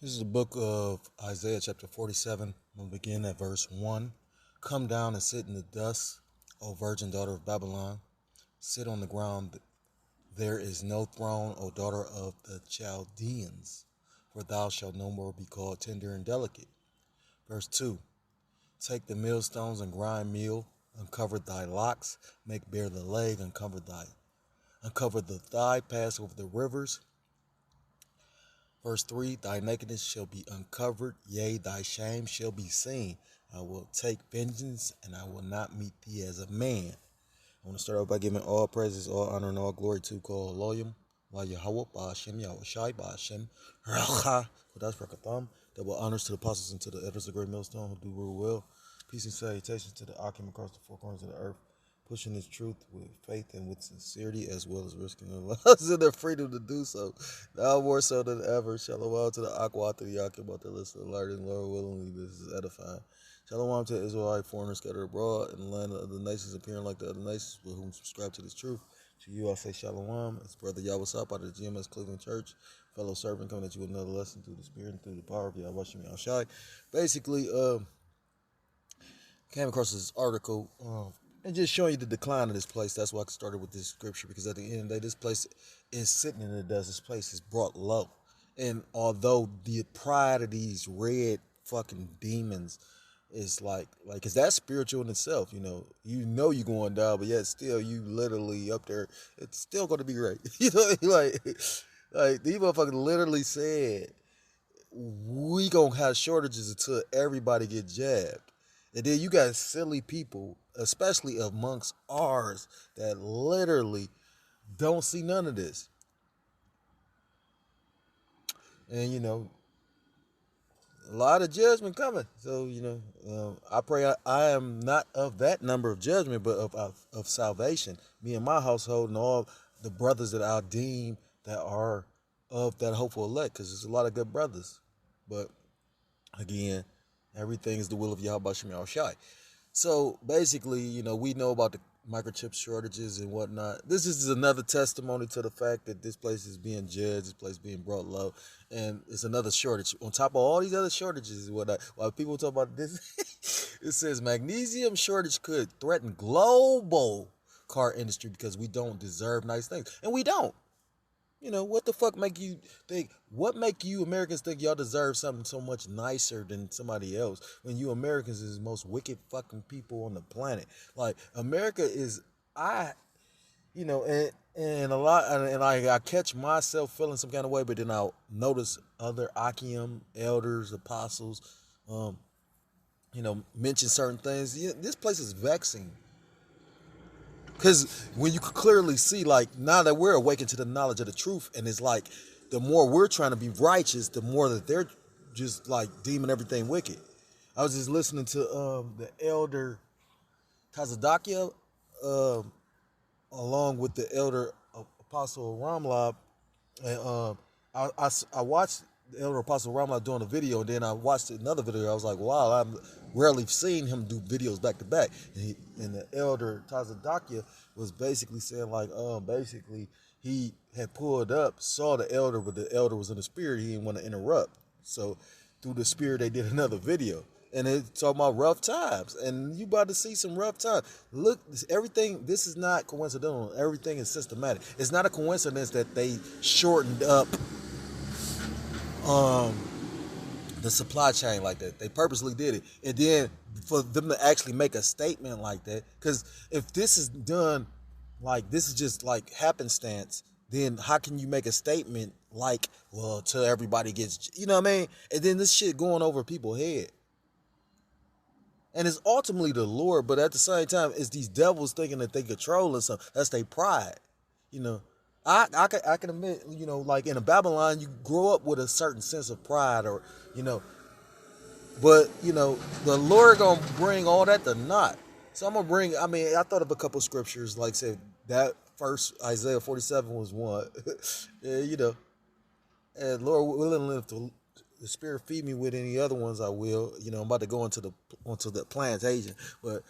This is the book of Isaiah, chapter 47. We'll begin at verse 1. Come down and sit in the dust, O virgin daughter of Babylon. Sit on the ground. There is no throne, O daughter of the Chaldeans, for thou shalt no more be called tender and delicate. Verse 2. Take the millstones and grind meal, uncover thy locks, make bare the leg, uncover the thigh, pass over the rivers. Verse 3, thy nakedness shall be uncovered, yea, thy shame shall be seen. I will take vengeance, and I will not meet thee as a man. I want to start out by giving all praises, all honor, and all glory to Kol Loyim, La Yahweh, Ba'ashem, Yahushai, Ba'ashem, Racha, Kodash Rakatham. Double honors to the apostles and to the elders of the great millstone who do rule well. Peace and salutations to the Akim across the four corners of the earth, pushing this truth with faith and with sincerity, as well as risking their lives and their freedom to do so. Now more so than ever. Shalom to the Aqua, to the Akim, to the listen, learning, Lord willingly, this is edifying. Shalom to Israelite foreigners scattered abroad in the land of the nations, appearing like the other nations with whom subscribe to this truth. To you, I say Shalom. It's Brother Yahweh out of the GMS Cleveland Church, fellow servant, coming at you with another lesson through the Spirit and through the power of Yahweh Shai. Basically, came across this article and just showing you the decline of this place. That's why I started with this scripture, because at the end of the day, this place is sitting in the dust. This place is brought low. And although the pride of these red fucking demons is cause that's spiritual in itself, you know you're going down, but yet still you literally up there, it's still gonna be great. Like these motherfuckers literally said we gonna have shortages until everybody get jabbed. And then you got silly people, especially amongst ours, that literally don't see none of this. And a lot of judgment coming. So, I pray I am not of that number of judgment, but of salvation. Me and my household and all the brothers that I deem that are of that hopeful elect, because there's a lot of good brothers. But again, everything is the will of Yahweh Shemel Shai. So basically, we know about the microchip shortages and whatnot. This is another testimony to the fact that this place is being judged, this place is being brought low, and it's another shortage. On top of all these other shortages and whatnot, while people talk about this, it says magnesium shortage could threaten global car industry because we don't deserve nice things. And we don't. What the fuck make you think, what make you Americans think y'all deserve something so much nicer than somebody else when you Americans is the most wicked fucking people on the planet? Like, America is, and a lot, and I catch myself feeling some kind of way, but then I'll notice other Akim, elders, apostles, mention certain things. This place is vexing. Because when you could clearly see, now that we're awakened to the knowledge of the truth, and it's like, the more we're trying to be righteous, the more that they're just, deeming everything wicked. I was just listening to the elder Tazadakia, along with the elder Apostle Ramlab, and I watched the elder Apostle Ramlab doing a video, and then I watched another video. I was like, wow, I've rarely seen him do videos back to back. And the elder Tazadakia was basically saying, basically he had pulled up, saw the elder, but the elder was in the spirit. He didn't want to interrupt. So through the spirit, they did another video. And it's talking about rough times. And you about to see some rough times. Look, everything, this is not coincidental. Everything is systematic. It's not a coincidence that they shortened up the supply chain like that. They purposely did it. And then for them to actually make a statement like that, because if this is done this is just happenstance, then how can you make a statement till everybody gets, you know what I mean? And then this shit going over people's head. And it's ultimately the Lord, but at the same time, it's these devils thinking that they controlling something. That's their pride. I can admit, in a Babylon, you grow up with a certain sense of pride, or, but, the Lord gonna bring all that to naught. So I'm gonna bring, I thought of a couple scriptures, said that first Isaiah 47 was one, and Lord willing, if the Spirit feed me with any other ones, I will. I'm about to go onto the plantation, but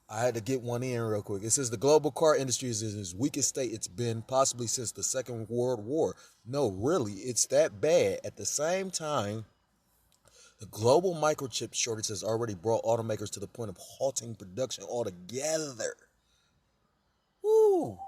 I had to get one in real quick. It says the global car industry is in its weakest state it's been possibly since the Second World War. No, really, it's that bad. At the same time, the global microchip shortage has already brought automakers to the point of halting production altogether. Woo!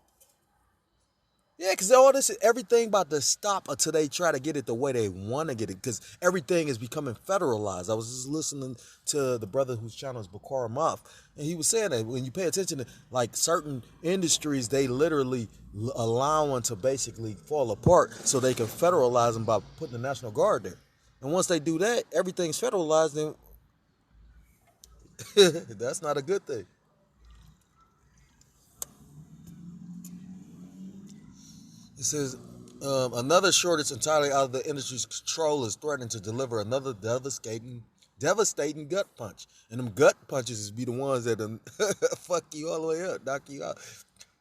Yeah, because all this, everything about to stop until they try to get it the way they want to get it. Because everything is becoming federalized. I was just listening to the brother whose channel is Bakar Moth, and he was saying that when you pay attention to like certain industries, they literally allow one to basically fall apart so they can federalize them by putting the National Guard there. And once they do that, everything's federalized, then that's not a good thing. It says another shortage entirely out of the industry's control is threatening to deliver another devastating gut punch. And them gut punches is be the ones that fuck you all the way up, knock you out.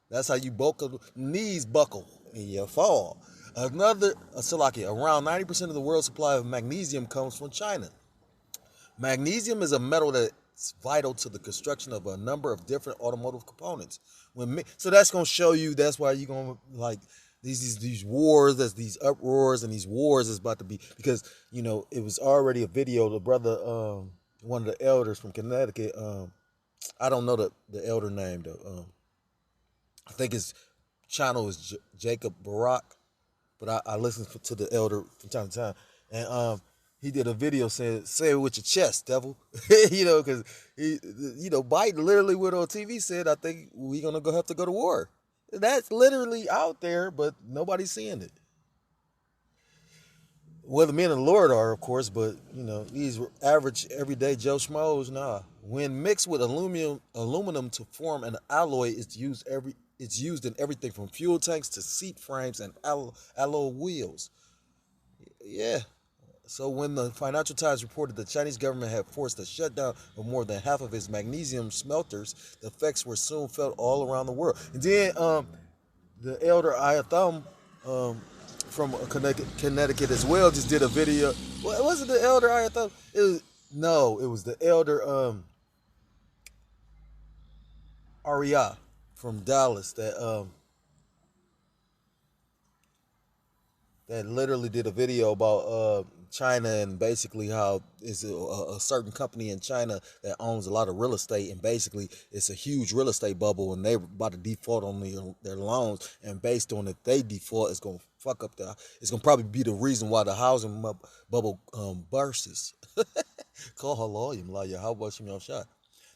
That's how you buckle, knees buckle and you fall. Salaki, around 90% of the world's supply of magnesium comes from China. Magnesium is a metal that's vital to the construction of a number of different automotive components. So that's gonna show you. That's why you're gonna like these wars. There's these uproars and these wars is about to be because it was already a video. The brother, one of the elders from Connecticut. I don't know the elder name though. I think his channel is Jacob Barak, but I listen to the elder from time to time, and he did a video saying, "Say it with your chest, devil," because Biden literally went on TV said, "I think we're gonna have to go to war." That's literally out there, but nobody's seeing it. Well, the men of the Lord are, of course, but these average everyday Joe Schmoes, nah. When mixed with aluminum to form an alloy, it's used in everything from fuel tanks to seat frames and alloy wheels. Yeah. So when the Financial Times reported the Chinese government had forced a shutdown of more than half of its magnesium smelters, the effects were soon felt all around the world. And then the elder Ayatham from Connecticut as well just did a video. Well, was it the elder Ayatham? It was the elder Aria from Dallas that literally did a video about China and basically how it's a certain company in China that owns a lot of real estate, and basically it's a huge real estate bubble and they're about to default on their loans, and based on if they default, it's gonna fuck up it's gonna probably be the reason why the housing bubble bursts. Call her lawyer, how about you shot?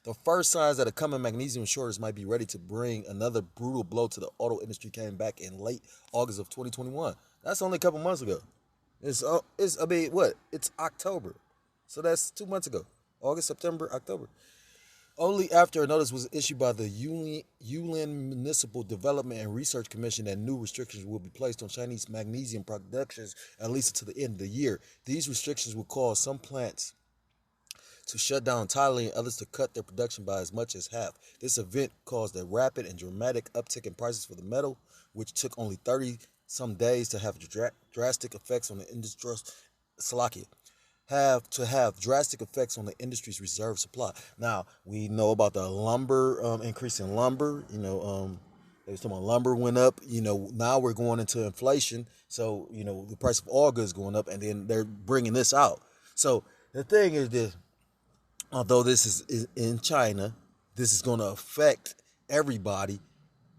The first signs that a coming magnesium shortage might be ready to bring another brutal blow to the auto industry came back in late August of 2021. That's only a couple months ago. It's October. So that's 2 months ago. August, September, October. Only after a notice was issued by the Yulin Municipal Development and Research Commission that new restrictions will be placed on Chinese magnesium productions at least until the end of the year. These restrictions will cause some plants to shut down entirely and others to cut their production by as much as half. This event caused a rapid and dramatic uptick in prices for the metal, which took only 30 some days to have drastic effects on the industry. Have drastic effects on the industry's reserve supply. Now we know about the lumber increase in lumber. They was talking about lumber went up. Now we're going into inflation. So the price of all goods going up, and then they're bringing this out. So the thing is this: although this is in China, this is going to affect everybody,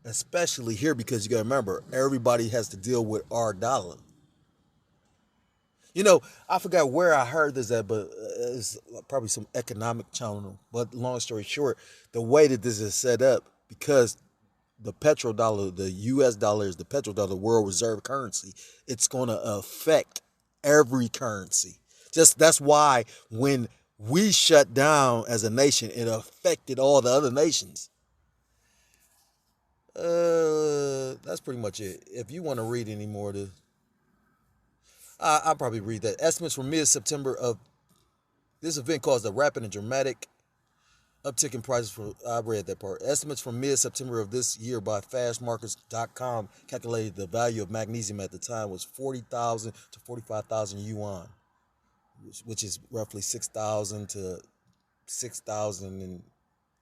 especially here, because you got to remember, everybody has to deal with our dollar. I forgot where I heard this at, but it's probably some economic channel. But long story short, the way that this is set up, because the petrodollar, the U.S. dollar is the petrodollar, the world reserve currency, it's going to affect every currency. Just that's why when we shut down as a nation, it affected all the other nations. That's pretty much it. If you want to read any more of this, I'll probably read that. Estimates from mid-September of this event caused a rapid and dramatic uptick in prices for, I read that part. Estimates from mid-September of this year by fastmarkets.com calculated the value of magnesium at the time was 40,000 to 45,000 yuan, which is roughly 6,000 to 6,000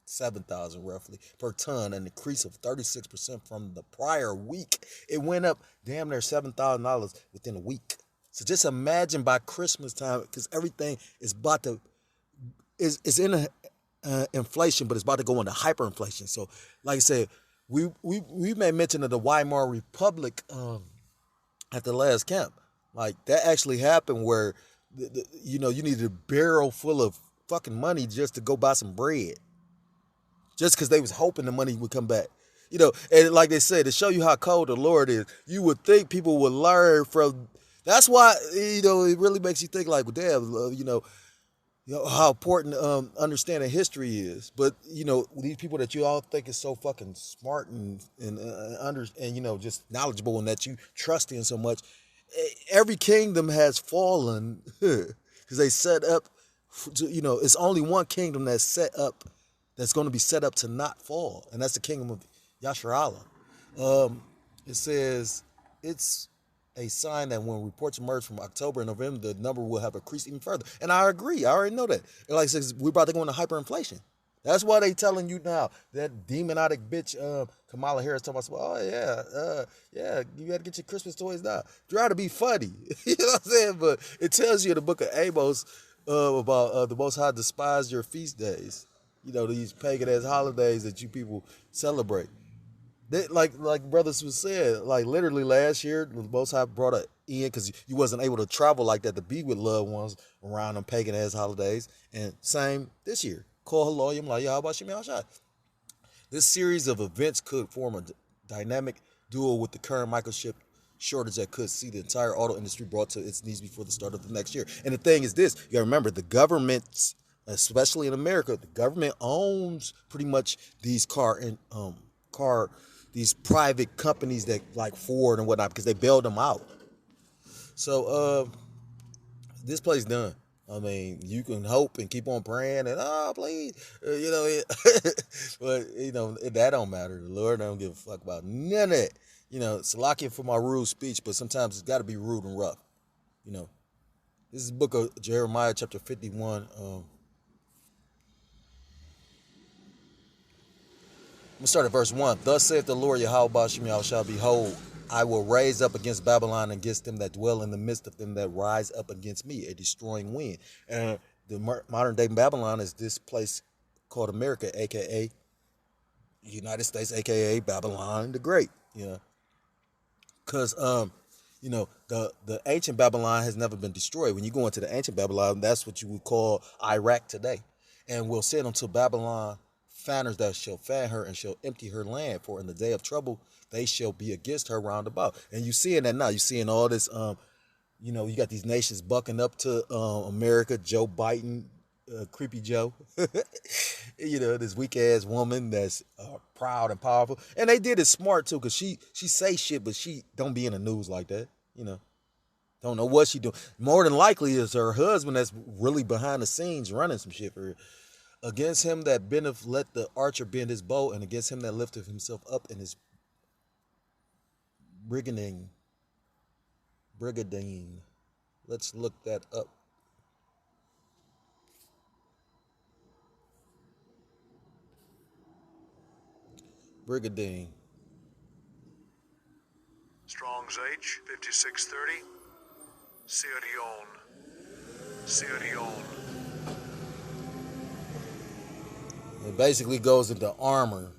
7,000 roughly per ton, an increase of 36% from the prior week. It went up damn near $7,000 within a week. So just imagine by Christmas time, because everything is about to is in a inflation, but it's about to go into hyperinflation. So, like I said, we made mention of the Weimar Republic at the last camp. Like that actually happened where you needed a barrel full of fucking money just to go buy some bread, just because they was hoping the money would come back. And like they said, to show you how cold the Lord is, you would think people would learn from. That's why it really makes you think like, well, damn, how important understanding history is. But these people that you all think is so fucking smart and just knowledgeable and that you trust in so much, every kingdom has fallen because they set up. It's only one kingdom that's set up, that's going to be set up to not fall, and that's the kingdom of Yasharallah. It says it's a sign that when reports emerge from October and November, the number will have increased even further. And I agree. I already know that. And like I said, we're about to go into hyperinflation. That's why they telling you now. That demonic bitch, Kamala Harris, talking about, oh yeah, you got to get your Christmas toys now. Try to be funny, you know what I'm saying? But it tells you in the book of Amos about the Most High despise your feast days. These pagan ass holidays that you people celebrate. Like brothers was said, like literally last year, the Most High brought an end because you wasn't able to travel like that to be with loved ones around them pagan ass holidays. And same this year. Call Haloyim like Yahweh Shem Yahshai. This series of events could form a dynamic duo with the current microchip shortage that could see the entire auto industry brought to its knees before the start of the next year. And the thing is this, you gotta remember, the government, especially in America, the government owns pretty much these these private companies that like Ford and whatnot, because they bailed them out. So this place done. I mean, you can hope and keep on praying and please, but that don't matter. The Lord don't give a fuck about none of that. Salakia for my rude speech, but sometimes it's got to be rude and rough. This is the book of Jeremiah, chapter 51. I'm gonna start at verse 1. Thus saith the Lord Yahweh Bashim Yahushua, behold, I will raise up against Babylon and against them that dwell in the midst of them that rise up against me, a destroying wind. And the modern day Babylon is this place called America, aka United States, aka Babylon the Great. Because the ancient Babylon has never been destroyed. When you go into the ancient Babylon, that's what you would call Iraq today. And we'll sit until Babylon fanners that shall fan her and shall empty her land, for in the day of trouble they shall be against her round about. And you seeing that now. You seeing all this you got these nations bucking up to America, Joe Biden, creepy Joe. This weak ass woman that's proud and powerful. And they did it smart too, because she say shit, but she don't be in the news like that. Don't know what she doing. More than likely is her husband that's really behind the scenes running some shit for her. Against him that bendeth, let the archer bend his bow, and against him that lifteth himself up in his brigadine. Let's look that up. Brigadine. Strong's H, 5630. Sirion. It basically goes into armor.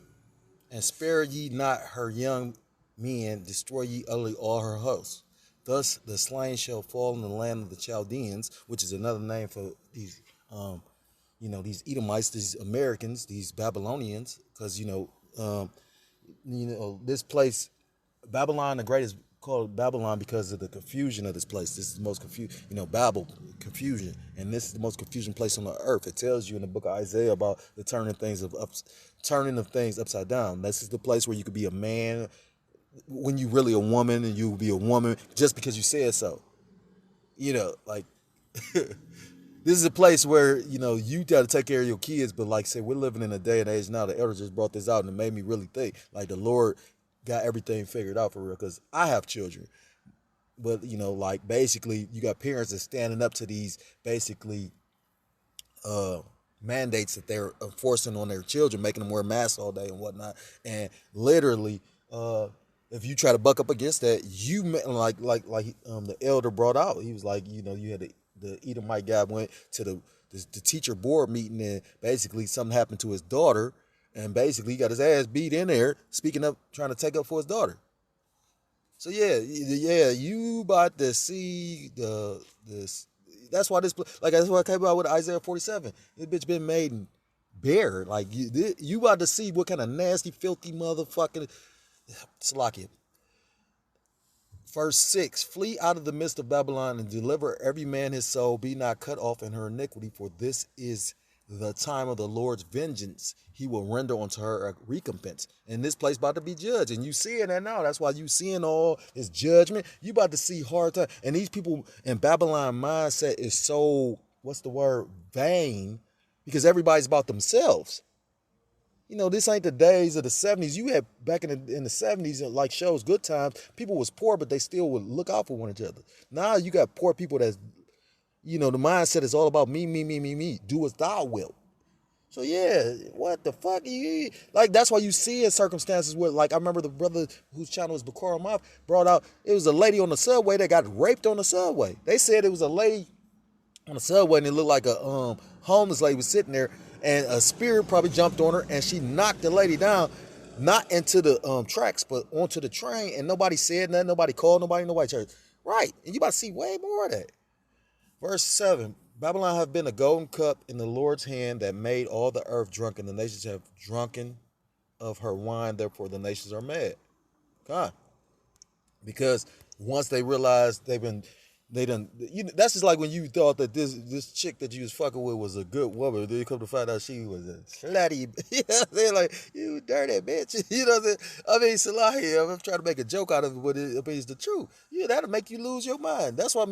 And spare ye not her young men, destroy ye utterly all her hosts. Thus the slain shall fall in the land of the Chaldeans, which is another name for these, these Edomites, these Americans, these Babylonians, because this place, Babylon the Great, is called Babylon because of the confusion of this place. This is the most confused, Babel, confusion, and this is the most confusing place on the earth. It tells you in the book of Isaiah about the turning of things upside down. This is the place where you could be a man when you really a woman, and you will be a woman just because you said so. This is a place where, you got to take care of your kids. But like I said, we're living in a day and age now. The elder just brought this out and it made me really think like the Lord got everything figured out for real. Because I have children. But, basically you got parents that's standing up to these basically mandates that they're enforcing on their children, making them wear masks all day and whatnot. And literally, if you try to buck up against that, you the elder brought out. He was like, you had the Edomite guy went to the teacher board meeting, and basically something happened to his daughter, and basically he got his ass beat in there, speaking up, trying to take up for his daughter. So yeah, you about to see this. That's why that's why I came out with Isaiah 47. This bitch been made bare. Like you about to see what kind of nasty, filthy motherfucking Salakia. Verse 6, flee out of the midst of Babylon and deliver every man his soul, be not cut off in her iniquity, for this is the time of the Lord's vengeance. He will render unto her a recompense. And this place about to be judged. And you seeing that now. That's why you seeing all this judgment. You about to see hard time. And these people in Babylon mindset is so, what's the word, vain, because everybody's about themselves. This ain't the days of the 70s. You had back in the 70s, like shows Good Times, people was poor, but they still would look out for one another. Now you got poor people that's, the mindset is all about me, me, me, me, me. Do as thou wilt. So yeah, what the fuck? Like, that's why you see in circumstances where, like, I remember the brother whose channel was Bakar Maf brought out, it was a lady on the subway that got raped on the subway. They said it was a lady on the subway and it looked like a homeless lady was sitting there, and a spirit probably jumped on her and she knocked the lady down, not into the tracks, but onto the train, and nobody said nothing, nobody called, nobody church. Right, and you about to see way more of that. Verse 7, Babylon have been a golden cup in the Lord's hand that made all the earth drunk, and the nations have drunken of her wine, therefore the nations are mad. God. Because once they realize that's just like when you thought that this chick that you was fucking with was a good woman, then you come to find out she was a slutty, they're like, you dirty bitch, I mean, Salahi, I'm trying to make a joke out of it, but it's the truth. That'll make you lose your mind. That's why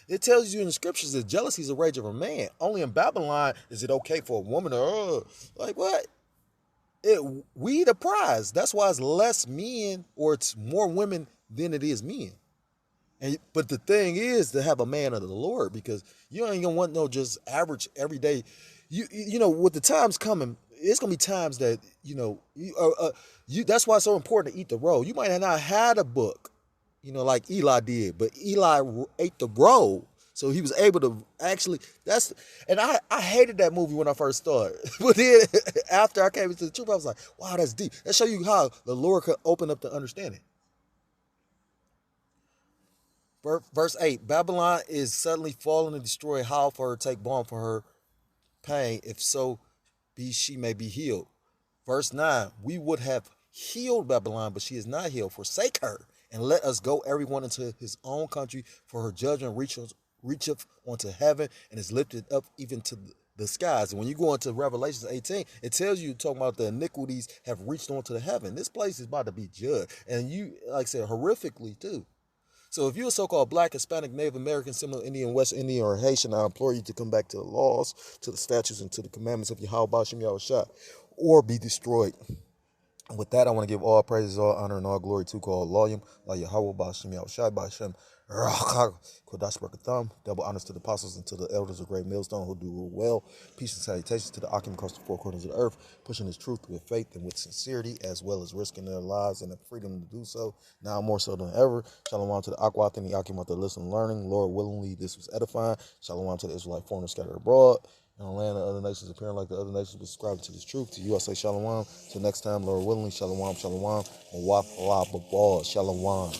it tells you in the scriptures that jealousy is a rage of a man. Only in Babylon is it okay for a woman to, like what? We the prize. That's why it's less men, or it's more women than it is men. But the thing is to have a man of the Lord, because you ain't gonna want no just average everyday. With the times coming, it's gonna be times that that's why it's so important to eat the roll. You might have not had a book, like Eli did, but Eli ate the roll, so he was able to actually. And I hated that movie when I first started, but then after I came into the truth, I was like, wow, that's deep. That show you how the Lord could open up the understanding. Verse 8, Babylon is suddenly fallen and destroyed. How for her take balm for her pain, if so be she may be healed. Verse 9, we would have healed Babylon, but she is not healed. Forsake her, and let us go everyone into his own country, for her judgment reacheth unto heaven, and is lifted up even to the skies. And when you go into Revelation 18, it tells you, talking about the iniquities have reached onto the heaven. This place is about to be judged, and you, like I said, horrifically too. So if you're a so-called Black, Hispanic, Native American, Seminole Indian, West Indian, or Haitian, I implore you to come back to the laws, to the statutes, and to the commandments of Yahweh Shem Yahushua, or be destroyed. And with that, I want to give all praises, all honor, and all glory to called Loyum, La Yahweh Ba'Shem Yahushua, Ba'Shem Kodash Barakatham. Double honors to the apostles and to the elders of Great Millstone who do rule well. Peace and salutations to the Akim across the four corners of the earth, pushing his truth with faith and with sincerity, as well as risking their lives and the freedom to do so, now more so than ever. Shalom to the Akwat and the Akim out there listening and learning. Lord willingly, this was edifying. Shalom to the Israelite foreigners scattered abroad. In the land of other nations, appearing like the other nations, but subscribing to this truth. To you, I say shalom. Till next time, Lord willingly, shalom, shalom. Shalom.